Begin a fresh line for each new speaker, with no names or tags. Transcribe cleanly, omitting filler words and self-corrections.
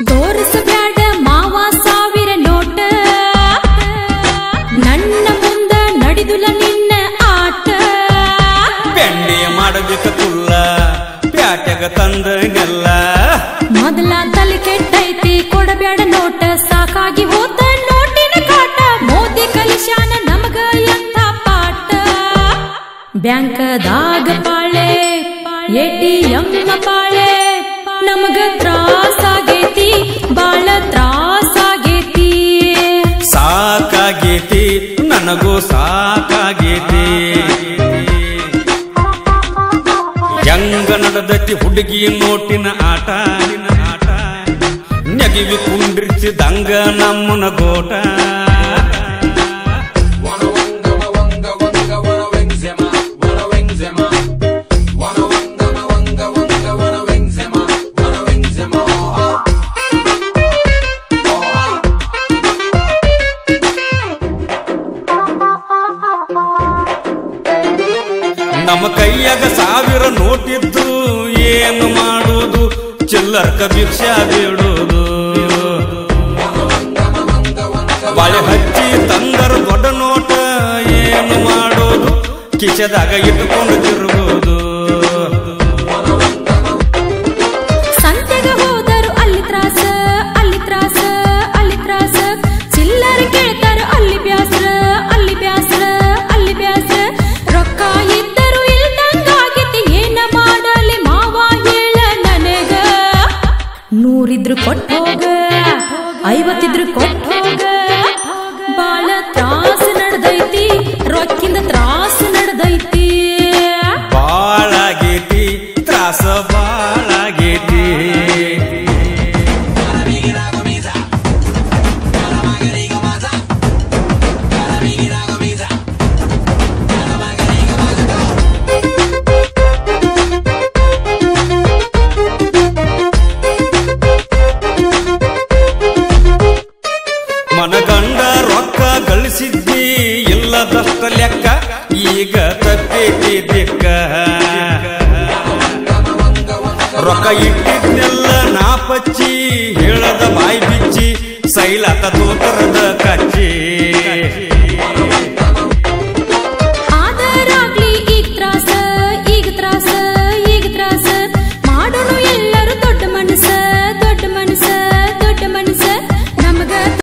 ತೋರಿಸಬ್ಯಾಡ ಮಾವ ಸಾವಿರ ನೋಟ ನನ್ನ ಮುಂದ ನಡೆದುಲ ನಿನ್ನ ಆಟ
ಬೆಂಡಿ ಮಾಡಬೇಕ ಕುಲ್ಲ ಪ್ಯಾಟೆಗ ತಂದನೆಲ್ಲ
ಮೊದಲ ತಲೆ ಕೆಟ್ಟೈತಿ ಕೊಡಬ್ಯಾಡ ನೋಟ ಸಾಕಾಗಿ ಹೋತ ನೋಟಿನ ಕಾಟ ಮೋದಿ ಕಲಿಶಾನ ನಮಗ ಎಂತ ಪಾಠ ಬ್ಯಾಂಕದಾಗ ಪಾಳೆ ATM ಪಾಳೆ ನಮಗ ತ್ರಾಸಾಗೈತಿ ಬಾಳ ತ್ರಾಸಾಗೈತಿ
ಸಾಕಾಗೈತಿ ನನಗೂ ಸಾಕಾಗೈತಿ ಹೆಂಗ ನಡೆದತಿ ಹುಡುಗಿ ನೋಟಿನ ಆಟ ನೆಗಿವಿ ಕುಂಡ್ರಿಸಿದಂಗ ನಮ್ಮನ ಗೋಟ ನಮ್ಮ ಕೈಯಾಗ ಸಾವಿರ ನೋಟಿದ್ದು ಏನು ಮಾಡುವುದು ಚಿಲ್ಲರ್ಕ ಭಿಕ್ಷಾ ಬಿಡುವುದು ಬಾಳೆ ಹಚ್ಚಿ ತಂದರ ದೊಡ್ಡ ನೋಟ ಏನು ಮಾಡೋದು ಕಿಶದಾಗ ಇಟ್ಟುಕೊಂಡು ತಿರುವುದು
ಸಂತೆಗ ಹೋದರು ಅಲ್ಲಿ ತ್ರಾಸ ಅಲ್ಲಿ ತ್ರಾಸ ಅಲ್ಲಿ ತ್ರಾಸ ಚಿಲ್ಲರ ಕೇಳ್ತಾರ ಅಲ್ಲಿ ಬ್ಯಾಸ್ರ ಅಲ್ಲಿ ಬ್ಯಾಸ್ರ ಅಲ್ಲಿ ಬ್ಯಾಸ್ರ ರೊಕ್ಕ ಇದ್ದರು ಇಲ್ದಂಗಾಗಿತಿ ಏನ ಮಾಡಲಿ ಮಾವ ಹೇಳ ನನಗ 100 ಇದ್ರು ಕೊಟ್ಟು ಹೋಗ 50 ಇದ್ರು ಕೊಟ್ಟು ಹೋಗ ಬಾಳ ತ್ರಾಸ ನಡೆದೈತಿ ರೊಕ್ಕಿಂದ ತ್ರಾಸ ನಡೆದೈತಿ
ಬಾಳಾಗೈತಿ ತ್ರಾಸ ಬಾಳಾಗೈತಿ ಮನಗಂಡ ರೊಕ್ಕ ಗಳಿಸಿದ್ದಿ ಇಲ್ಲದಷ್ಟ ಲೆಕ್ಕ ಈಗ ತಪ್ಪೇತಿ ದಿಕ್ಕ ರೊಕ್ಕ ಇಟ್ಟಿದ್ನೆಲ್ಲ ನಾಪಚ್ಚಿ ಹೇಳದ ಬಾಯಿ ಬಿಚ್ಚಿ ಸೈಲತ ತೋತರದ ಕಚ್ಚಿ